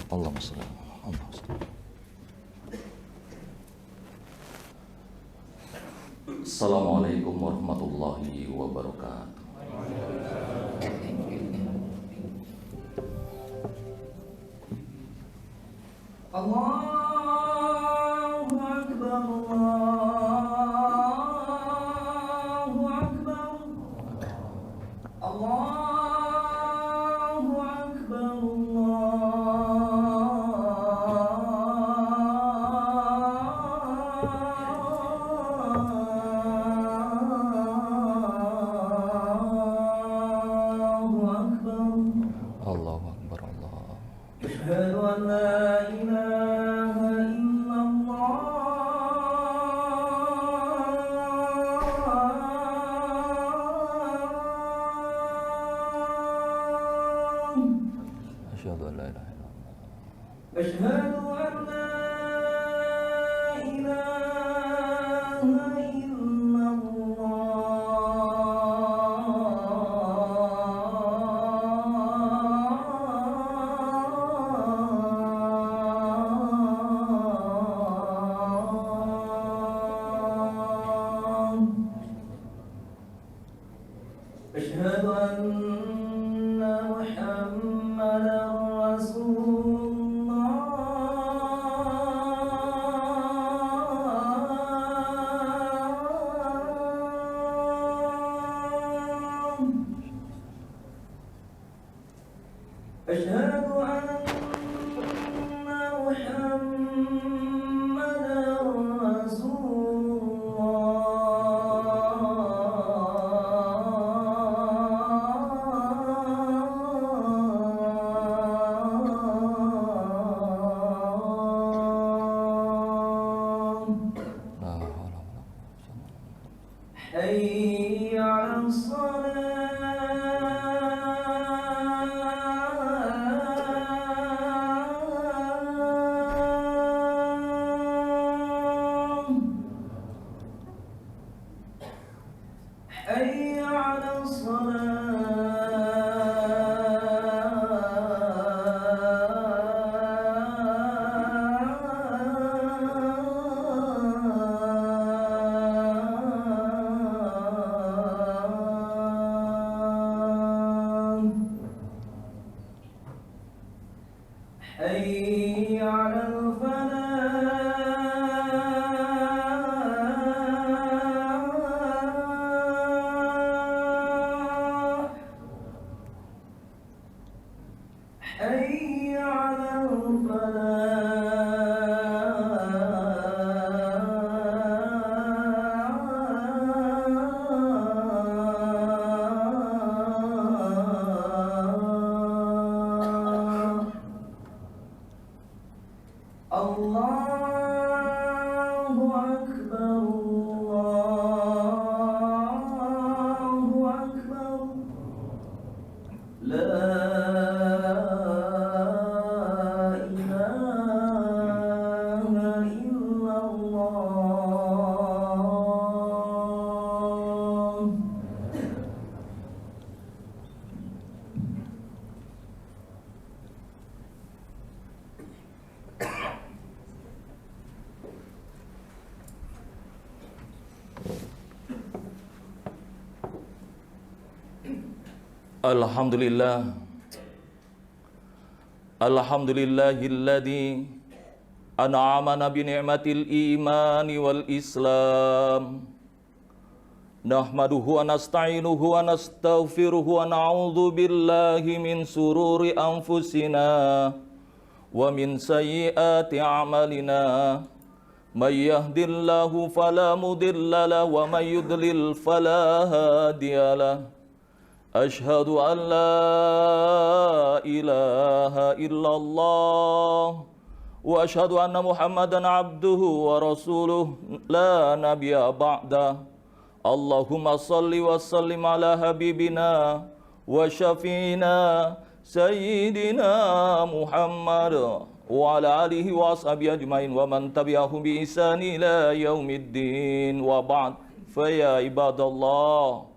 Allahumma shalli ala Muhammad. Assalamualaikum warahmatullahi wabarakatuh. Allahu Akbar, Allahu Akbar, Allahu Akbar, Allahu Akbar Allah. Asyhadu an la ilaha illallah. Asyhadu an la ilaha illallah. Asyhadu an la ilaha illallah. Asyhadu anna Muhammadan Rasulullah. Asyhadu anna Muhammadan Rasulullah. La haula wala quwwata illa billah. حي على الصلاة حي على الصلاة حي على الفلاح حي على الفلاح. Allahu Akbar, Allahu Akbar, La ilaha illallah. Alhamdulillah. Alhamdulillahilladzi an'amana bi ni'matil imani wal islam. Nahmaduhu wa nasta'inuhu wa nastaghfiruhu wa na'udzu billahi min sururi anfusina wa min sayyiati a'malina. May yahdihillahu fala mudilla lahu wa may yudlil fala hadiyalah. Ashhadu an la ilaha illallah wa ashhadu anna Muhammadan abduhu wa rasuluh la nabiyya ba'da. Allahumma salli wa sallim ala habibina wa syafiina sayyidina Muhammad wa ala alihi wa ashabihi ajmain wa man tabi'ahum bi ihsani ila yaumiddin wa ba'd. Fa ya ibadallah,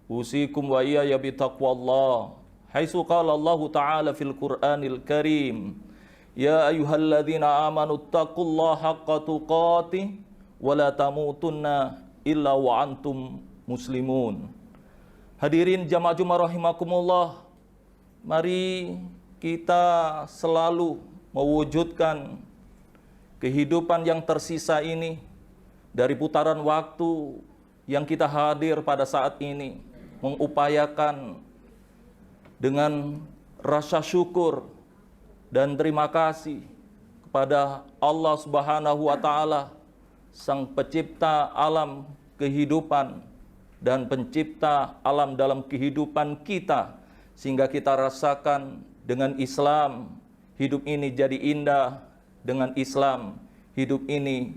usikum wa iyaya bi taqwallah. Haitsu qala Allah Ta'ala fil Qur'anil Karim, Ya ayyuhalladzina amanu taqullaha haqqa tuqatih wa la tamutunna illa wa antum muslimun. Hadirin jamaah Jumat rahimakumullah, mari kita selalu mewujudkan kehidupan yang tersisa ini dari putaran waktu yang kita hadir pada saat ini, mengupayakan dengan rasa syukur dan terima kasih kepada Allah Subhanahu wa Ta'ala, Sang Pencipta alam kehidupan dan pencipta alam dalam kehidupan kita, sehingga kita rasakan dengan Islam hidup ini jadi indah, dengan Islam hidup ini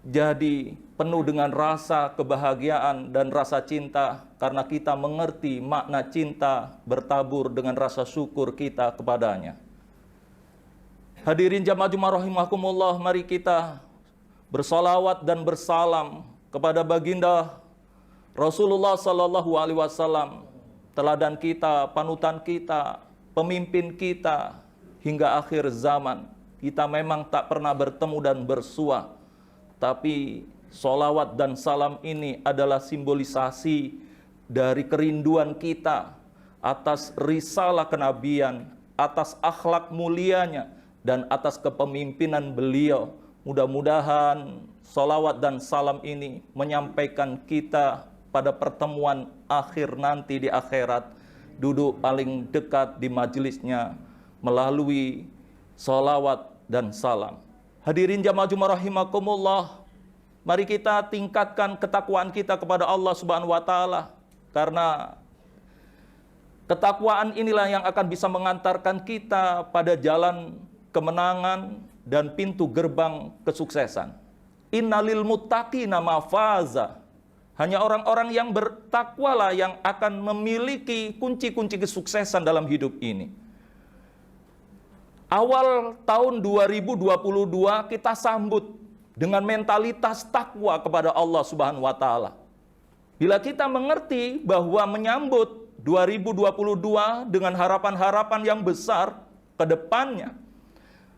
jadi penuh dengan rasa kebahagiaan dan rasa cinta, karena kita mengerti makna cinta bertabur dengan rasa syukur kita kepadanya. Hadirin jamaah Jumat rahimakumullah, mari kita bersolawat dan bersalam kepada baginda Rasulullah Sallallahu Alaihi Wasallam, teladan kita, panutan kita, pemimpin kita hingga akhir zaman. Kita memang tak pernah bertemu dan bersua, tapi solawat dan salam ini adalah simbolisasi dari kerinduan kita atas risalah kenabian, atas akhlak mulianya, dan atas kepemimpinan beliau. Mudah-mudahan solawat dan salam ini menyampaikan kita pada pertemuan akhir nanti di akhirat, duduk paling dekat di majelisnya melalui solawat dan salam. Hadirin jamaah Jumat rahimakumullah, mari kita tingkatkan ketakwaan kita kepada Allah Subhanahu wa Ta'ala, karena ketakwaan inilah yang akan bisa mengantarkan kita pada jalan kemenangan dan pintu gerbang kesuksesan. Innalil muttaqina mafaza. Hanya orang-orang yang bertakwalah yang akan memiliki kunci-kunci kesuksesan dalam hidup ini. Awal tahun 2022 kita sambut dengan mentalitas takwa kepada Allah Subhanahu wa Ta'ala. Bila kita mengerti bahwa menyambut 2022 dengan harapan-harapan yang besar ke depannya,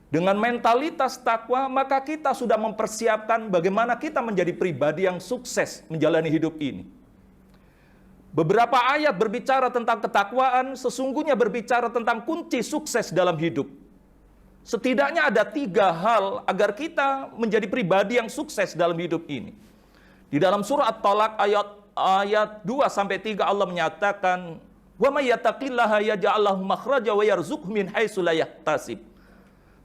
dengan mentalitas takwa, maka kita sudah mempersiapkan bagaimana kita menjadi pribadi yang sukses menjalani hidup ini. Beberapa ayat berbicara tentang ketakwaan, sesungguhnya berbicara tentang kunci sukses dalam hidup. Setidaknya ada 3 hal agar kita menjadi pribadi yang sukses dalam hidup ini. Di dalam surah At-Talaq ayat 2-3 Allah menyatakan, "Wa may yattaqillaha yaj'al lahu makhraja wa yarzuqhu min haitsu la yahtasib."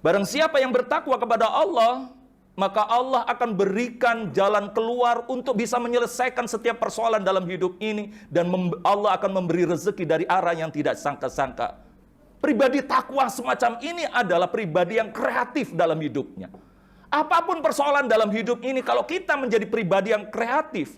Barang siapa yang bertakwa kepada Allah, maka Allah akan berikan jalan keluar untuk bisa menyelesaikan setiap persoalan dalam hidup ini, dan Allah akan memberi rezeki dari arah yang tidak sangka-sangka. Pribadi takwa semacam ini adalah pribadi yang kreatif dalam hidupnya. Apapun persoalan dalam hidup ini, kalau kita menjadi pribadi yang kreatif,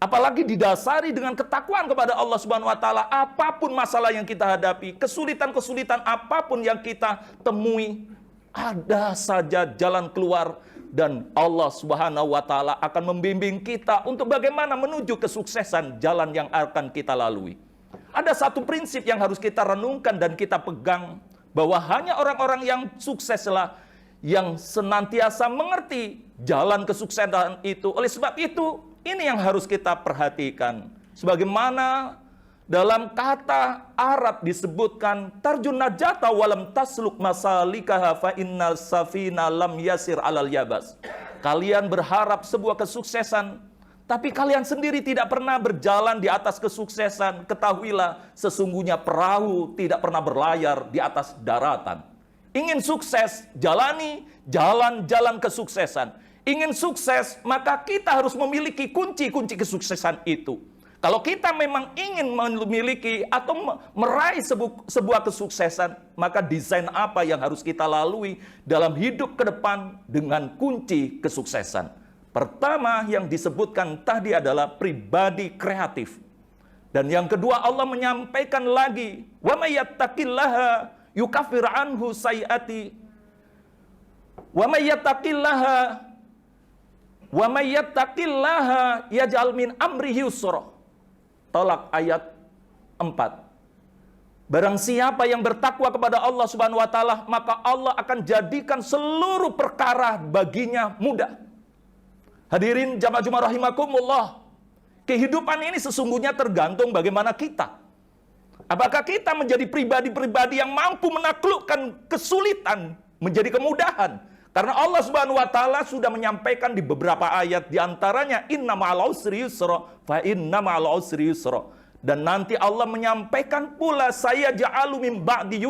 apalagi didasari dengan ketakwaan kepada Allah Subhanahu wa Ta'ala, apapun masalah yang kita hadapi, kesulitan-kesulitan apapun yang kita temui, ada saja jalan keluar, dan Allah Subhanahu wa Ta'ala akan membimbing kita untuk bagaimana menuju kesuksesan jalan yang akan kita lalui. Ada satu prinsip yang harus kita renungkan dan kita pegang, bahwa hanya orang-orang yang sukseslah yang senantiasa mengerti jalan kesuksesan itu. Oleh sebab itu, ini yang harus kita perhatikan. Sebagaimana dalam kata Arab disebutkan, tarjun najata walam tasluk masalikaha fa innal safina lam yasir alal yabas. Kalian berharap sebuah kesuksesan, tapi kalian sendiri tidak pernah berjalan di atas kesuksesan. Ketahuilah, sesungguhnya perahu tidak pernah berlayar di atas daratan. Ingin sukses, jalani jalan-jalan kesuksesan. Ingin sukses, maka kita harus memiliki kunci-kunci kesuksesan itu. Kalau kita memang ingin memiliki atau meraih sebuah kesuksesan, maka desain apa yang harus kita lalui dalam hidup ke depan dengan kunci kesuksesan? Pertama yang disebutkan tadi adalah pribadi kreatif. Dan yang kedua, Allah menyampaikan lagi, wa may yattaqillaha yukaffir anhu sayyiati wa may yattaqillaha yaj'al min amrihi yusra. Talaq ayat 4. Barang siapa yang bertakwa kepada Allah Subhanahu wa taala, maka Allah akan jadikan seluruh perkara baginya mudah. Hadirin jamaah Jumat rahimakumullah. Kehidupan ini sesungguhnya tergantung bagaimana kita. Apakah kita menjadi pribadi-pribadi yang mampu menaklukkan kesulitan menjadi kemudahan? Karena Allah Subhanahu wa taala sudah menyampaikan di beberapa ayat, di antaranya inna ma'al usri yusra fa inna ma'al usri yusra. Dan nanti Allah menyampaikan pula, saya ja'alu min ba'di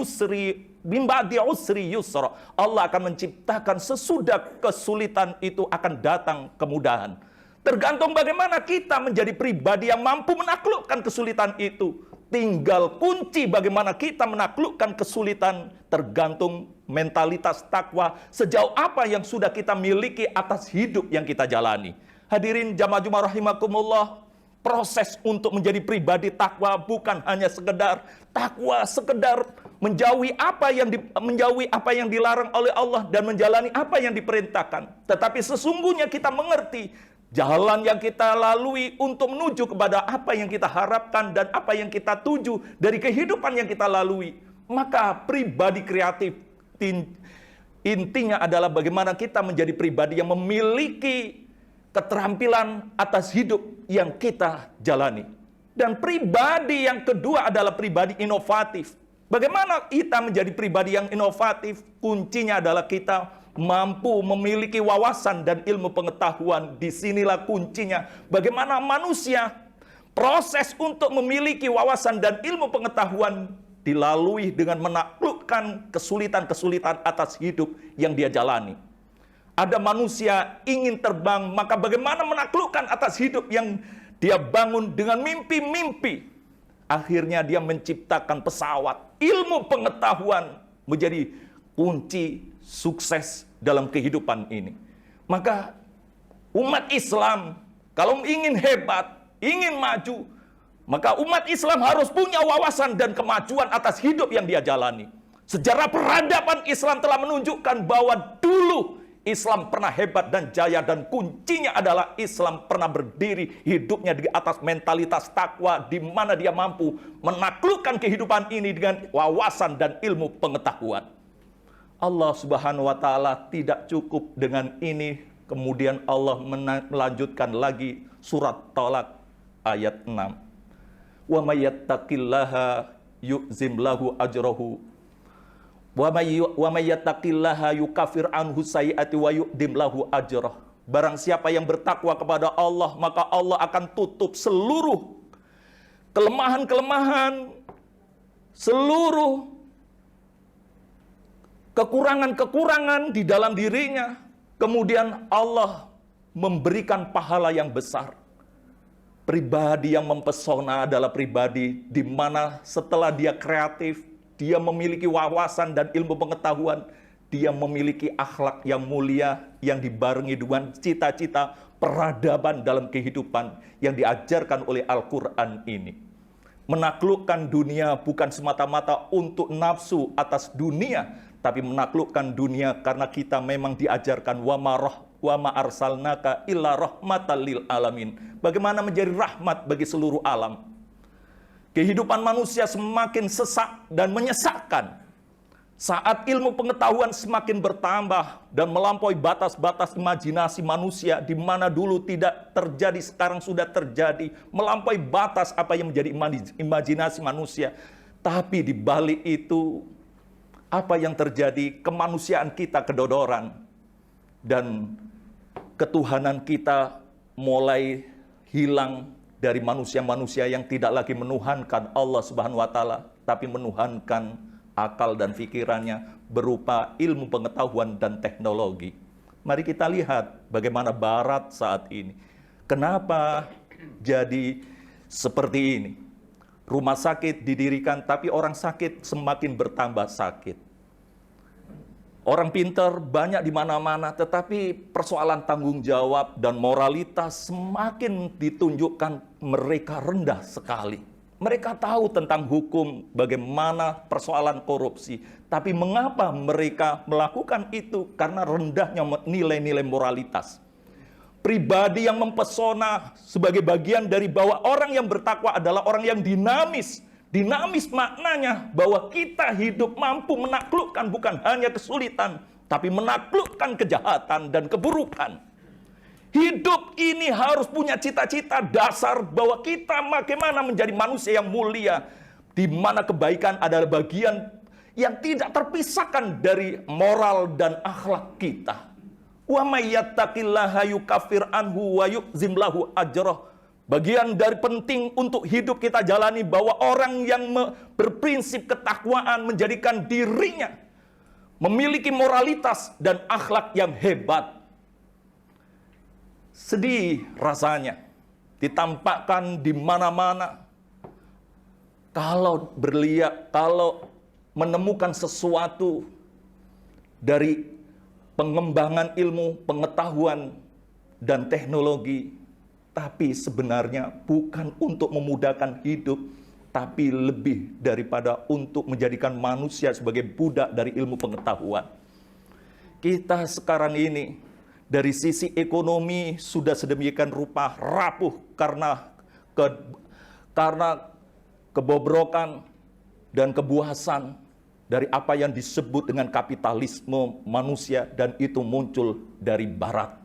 usri yusra. Allah akan menciptakan sesudah kesulitan itu akan datang kemudahan. Tergantung bagaimana kita menjadi pribadi yang mampu menaklukkan kesulitan itu. Tinggal kunci bagaimana kita menaklukkan kesulitan tergantung mentalitas takwa sejauh apa yang sudah kita miliki atas hidup yang kita jalani. Hadirin jamaah Jumat rahimakumullah, proses untuk menjadi pribadi takwa bukan hanya sekedar takwa, sekedar menjauhi apa yang dilarang oleh Allah dan menjalani apa yang diperintahkan. Tetapi sesungguhnya kita mengerti jalan yang kita lalui untuk menuju kepada apa yang kita harapkan dan apa yang kita tuju dari kehidupan yang kita lalui. Maka pribadi kreatif intinya adalah bagaimana kita menjadi pribadi yang memiliki keterampilan atas hidup yang kita jalani. Dan pribadi yang kedua adalah pribadi inovatif. Bagaimana kita menjadi pribadi yang inovatif? Kuncinya adalah kita mampu memiliki wawasan dan ilmu pengetahuan. Disinilah kuncinya. Bagaimana manusia proses untuk memiliki wawasan dan ilmu pengetahuan dilalui dengan menaklukkan kesulitan-kesulitan atas hidup yang dia jalani. Ada manusia ingin terbang, maka bagaimana menaklukkan atas hidup yang dia bangun dengan mimpi-mimpi. Akhirnya dia menciptakan pesawat. Ilmu pengetahuan menjadi kunci sukses dalam kehidupan ini. Maka umat Islam kalau ingin hebat, ingin maju, maka umat Islam harus punya wawasan dan kemajuan atas hidup yang dia jalani. Sejarah peradaban Islam telah menunjukkan bahwa dulu Islam pernah hebat dan jaya, dan kuncinya adalah Islam pernah berdiri hidupnya di atas mentalitas takwa, di mana dia mampu menaklukkan kehidupan ini dengan wawasan dan ilmu pengetahuan. Allah Subhanahu wa taala tidak cukup dengan ini. Kemudian Allah melanjutkan lagi surat Thalaq ayat 6. Wa may yattaqillaha yu'zim lahu ajrahu wa may yattaqillaha yukaffir anhu sayyi'ati wa yu'dim lahu ajrah. Barang siapa yang bertakwa kepada Allah, maka Allah akan tutup seluruh kelemahan-kelemahan, seluruh kekurangan-kekurangan di dalam dirinya. Kemudian Allah memberikan pahala yang besar. Pribadi yang mempesona adalah pribadi di mana setelah dia kreatif, dia memiliki wawasan dan ilmu pengetahuan, dia memiliki akhlak yang mulia yang dibarengi dengan cita-cita peradaban dalam kehidupan yang diajarkan oleh Al-Quran ini. Menaklukkan dunia bukan semata-mata untuk nafsu atas dunia, tapi menaklukkan dunia karena kita memang diajarkan wa ma arsalnaka illa rahmatan lil alamin. Bagaimana menjadi rahmat bagi seluruh alam. Kehidupan manusia semakin sesak dan menyesakkan saat ilmu pengetahuan semakin bertambah dan melampaui batas-batas imajinasi manusia, di mana dulu tidak terjadi sekarang sudah terjadi, melampaui batas apa yang menjadi imajinasi manusia. Tapi di balik itu apa yang terjadi? Kemanusiaan kita kedodoran dan ketuhanan kita mulai hilang dari manusia-manusia yang tidak lagi menuhankan Allah Subhanahu wa taala, tapi menuhankan akal dan pikirannya berupa ilmu pengetahuan dan teknologi. Mari kita lihat bagaimana barat saat ini. Kenapa jadi seperti ini? Rumah sakit didirikan, tapi orang sakit semakin bertambah sakit. Orang pintar banyak di mana-mana, tetapi persoalan tanggung jawab dan moralitas semakin ditunjukkan mereka rendah sekali. Mereka tahu tentang hukum, bagaimana persoalan korupsi. Tapi mengapa mereka melakukan itu? Karena rendahnya nilai-nilai moralitas. Pribadi yang mempesona sebagai bagian dari bahwa orang yang bertakwa adalah orang yang dinamis Dinamis maknanya bahwa kita hidup mampu menaklukkan bukan hanya kesulitan, tapi menaklukkan kejahatan dan keburukan. Hidup ini harus punya cita-cita dasar bahwa kita bagaimana menjadi manusia yang mulia, di mana kebaikan adalah bagian yang tidak terpisahkan dari moral dan akhlak kita. Wa may yattaqillaha yukaffir anhu wa yu'zim lahu ajrah. Bagian dari penting untuk hidup kita jalani bahwa orang yang berprinsip ketakwaan menjadikan dirinya memiliki moralitas dan akhlak yang hebat. Sedih rasanya ditampakkan di mana-mana kalau menemukan sesuatu dari pengembangan ilmu, pengetahuan, dan teknologi, tapi sebenarnya bukan untuk memudahkan hidup, tapi lebih daripada untuk menjadikan manusia sebagai budak dari ilmu pengetahuan. Kita sekarang ini dari sisi ekonomi sudah sedemikian rupa rapuh karena kebobrokan dan kebuasan dari apa yang disebut dengan kapitalisme manusia, dan itu muncul dari barat.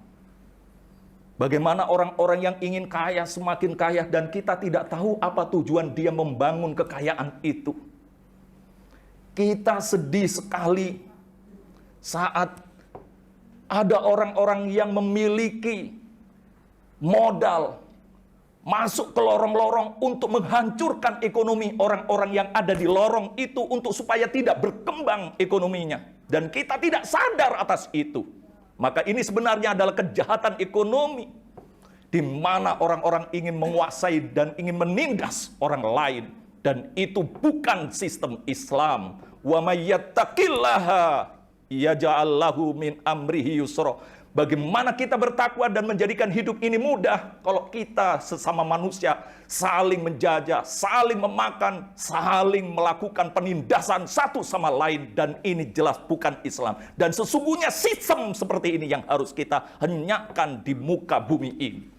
Bagaimana orang-orang yang ingin kaya semakin kaya dan kita tidak tahu apa tujuan dia membangun kekayaan itu. Kita sedih sekali saat ada orang-orang yang memiliki modal masuk ke lorong-lorong untuk menghancurkan ekonomi orang-orang yang ada di lorong itu untuk supaya tidak berkembang ekonominya. Dan kita tidak sadar atas itu. Maka ini sebenarnya adalah kejahatan ekonomi, di mana orang-orang ingin menguasai dan ingin menindas orang lain. Dan itu bukan sistem Islam. Wa may yattaqillaha yaj'al lahu min amrihi yusra. Bagaimana kita bertakwa dan menjadikan hidup ini mudah kalau kita sesama manusia saling menjajah, saling memakan, saling melakukan penindasan satu sama lain, dan ini jelas bukan Islam. Dan sesungguhnya sistem seperti ini yang harus kita henyakkan di muka bumi ini.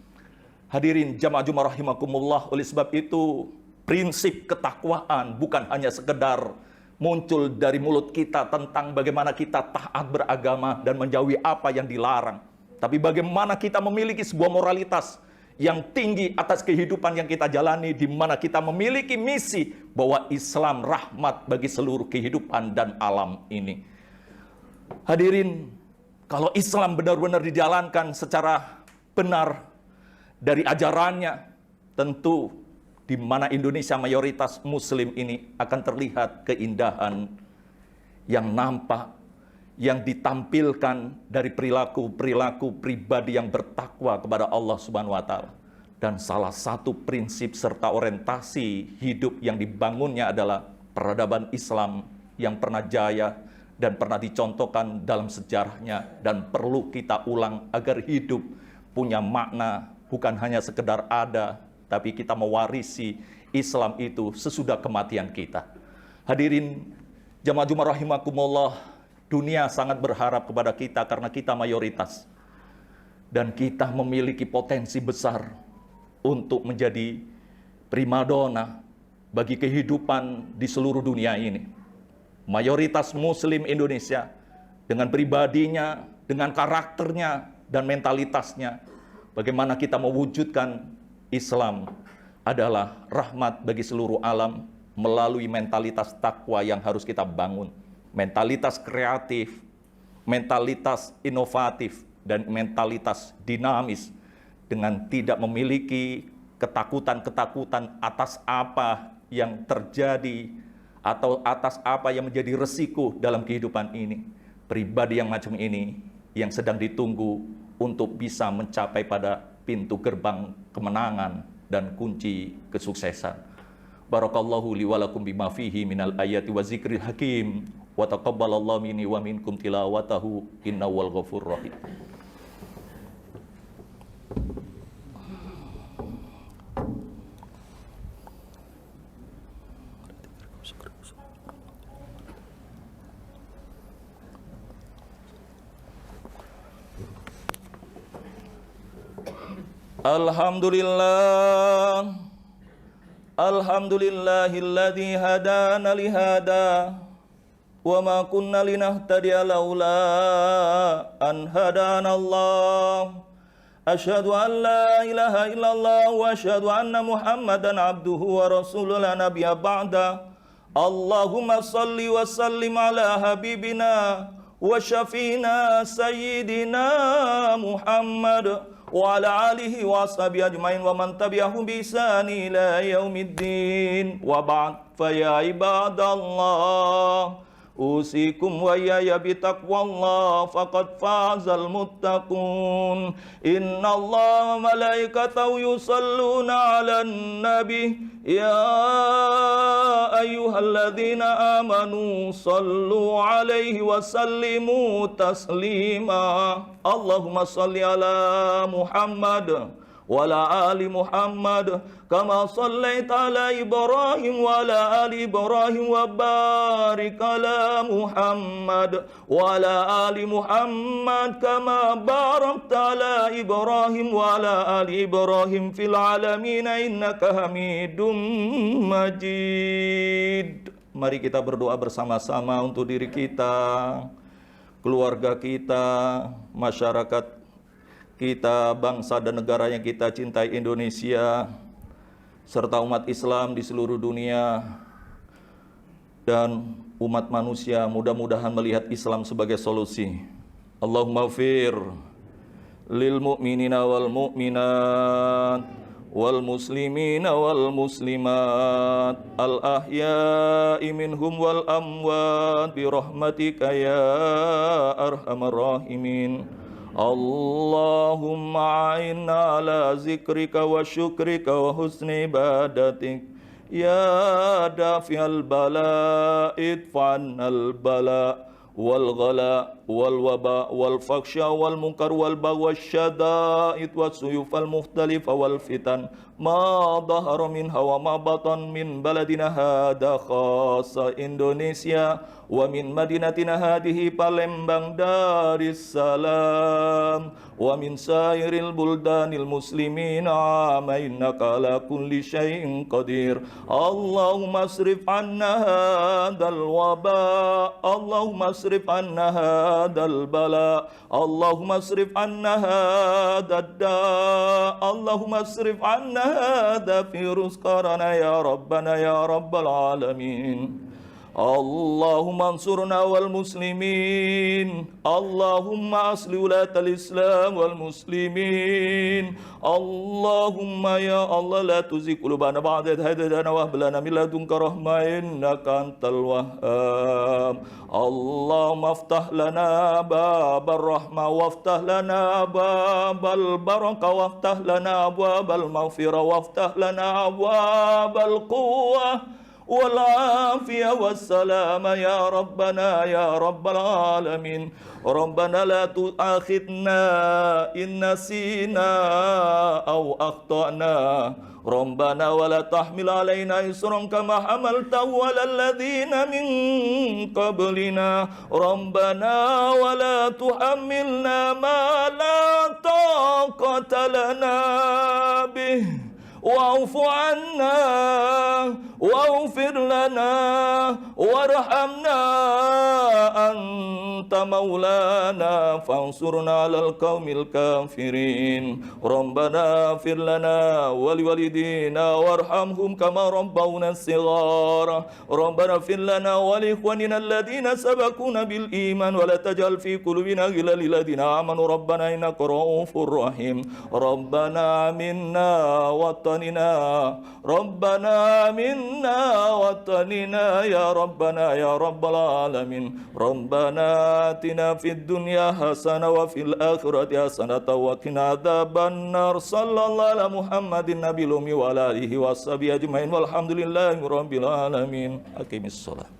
Hadirin jamaah Jumat rahimakumullah, oleh sebab itu prinsip ketakwaan bukan hanya sekedar muncul dari mulut kita tentang bagaimana kita taat beragama dan menjauhi apa yang dilarang. Tapi bagaimana kita memiliki sebuah moralitas yang tinggi atas kehidupan yang kita jalani, di mana kita memiliki misi bahwa Islam rahmat bagi seluruh kehidupan dan alam ini. Hadirin, kalau Islam benar-benar dijalankan secara benar dari ajarannya, tentu di mana Indonesia mayoritas muslim ini akan terlihat keindahan yang nampak, yang ditampilkan dari perilaku-perilaku pribadi yang bertakwa kepada Allah Subhanahu wa Ta'ala. Dan salah satu prinsip serta orientasi hidup yang dibangunnya adalah peradaban Islam yang pernah jaya dan pernah dicontohkan dalam sejarahnya, dan perlu kita ulang agar hidup punya makna, bukan hanya sekedar ada, tapi kita mewarisi Islam itu sesudah kematian kita. Hadirin jamaah Jumat rahimakumullah, dunia sangat berharap kepada kita karena kita mayoritas. Dan kita memiliki potensi besar untuk menjadi primadona bagi kehidupan di seluruh dunia ini. Mayoritas muslim Indonesia dengan pribadinya, dengan karakternya dan mentalitasnya, bagaimana kita mewujudkan Islam adalah rahmat bagi seluruh alam melalui mentalitas takwa yang harus kita bangun. Mentalitas kreatif, mentalitas inovatif, dan mentalitas dinamis, dengan tidak memiliki ketakutan-ketakutan atas apa yang terjadi atau atas apa yang menjadi resiko dalam kehidupan ini. Pribadi yang macam ini yang sedang ditunggu untuk bisa mencapai pada pintu gerbang kemenangan dan kunci kesuksesan. Barakallahu li wa lakum bima fihi minal ayati wa zikril hakim, wa taqabbalallahu minni wa minkum tilawatahu, innahu wal ghafurur rahim. Alhamdulillah, Alhamdulillahilladzi hadana lihada wa ma kunna linahtadiya laula an hadanallah. Asyhadu an la ilaha illallah wa asyhadu anna Muhammadan abduhu wa rasuluhu la nabiyya ba'da. Allahumma salli wa sallim ala habibina wa syafiina sayyidina Muhammad wa ala alihi wa ashabihi ajmain wa man tabi'ahum bi ihsani ila yaumiddin. Wa ba'd, fa ya ibadallah, usikum wa iyaya bitaqwallah, faqad fazal muttaqun. Innallaha wa malaikatahu yusalluna 'alan nabi ya ayyuhalladzina amanu sallu 'alaihi wa sallimu taslima. Allahumma salli ala Muhammad wa ala ali Muhammad kama sallaita ala Ibrahim wa ala ali Ibrahim wa barik ala Muhammad wa ala ali Muhammad kama barakta ala Ibrahim wa ala ali Ibrahim fil alamin innaka Hamidum Majid. Mari kita berdoa bersama-sama untuk diri kita, keluarga kita, masyarakat kita, bangsa dan negara yang kita cintai Indonesia, serta umat Islam di seluruh dunia, dan umat manusia mudah-mudahan melihat Islam sebagai solusi. Allahumma fir lil mu'minina wal mu'minat wal muslimina wal muslimat al ahya'i minhum wal amwat bi rahmatika ya arhamar rahimin. Allahumma a'inna ala zikrika wa syukrika wa husni ibadatik ya dafi'al bala idfa'annal bala wal ghala wal waba wal faksha wal munkar wal bagwa syada'id was suyuf al mukhtalifa wal fitan ma dhahara minha wa ma batan min baladina hada khassa Indonesia wa min madinatina hadihi Palembang Darussalam wa min sairil buldanil muslimin innaka ala kulli syai'in qadir. Allahumma asrif anna hadal waba, Allahumma asrif anna hadal bala, Allahumma asrif anna hadad da, Allahumma asrif anna hada virus qarana ya rabbana ya rabbal alamin. Allahumma ansurna wal muslimin, Allahumma asli ulatal islam wal muslimin. Allahumma ya Allah la tuzigh qulubana ba'da idh hadaytana wa hab lana min ladunka rahmah innaka antal wahhab. Allahumma aftah lana babar rahmah waftah lana babal barakah waftah lana abwabal maghfirah waftah lana abwabal quwwah والعافية والسلام يا ربنا يا رب العالمين. ربنا لا تؤاخذنا إن نسينا أو أخطأنا ربنا ولا تحمل علينا إصرا كما حملته على الذين من قبلنا ربنا ولا تحملنا ما لا طاقة لنا به واعف عنا واغفر لنا وارحمنا أنت مولانا فانصرنا على القوم الكافرين. ربنا اغفر لنا ولوالدينا وارحمهم كما ربونا صغارا. ربنا اغفر لنا ولإخواننا الذين سبقونا بالإيمان ولا تجعل في قلوبنا غلا للذين آمنوا ربنا إنك رؤوف رحيم. ربنا آمنا وطننا ربنا آمنا وطننا يا ربنا يا رب العالمين. ربنا آتنا في الدنيا حسنة وفي الآخرة حسنة وقنا عذاب النار. صلى الله على محمد النبي الأمي وعلى آله وصحبه أجمعين والحمد لله رب العالمين. أقم الصلاة.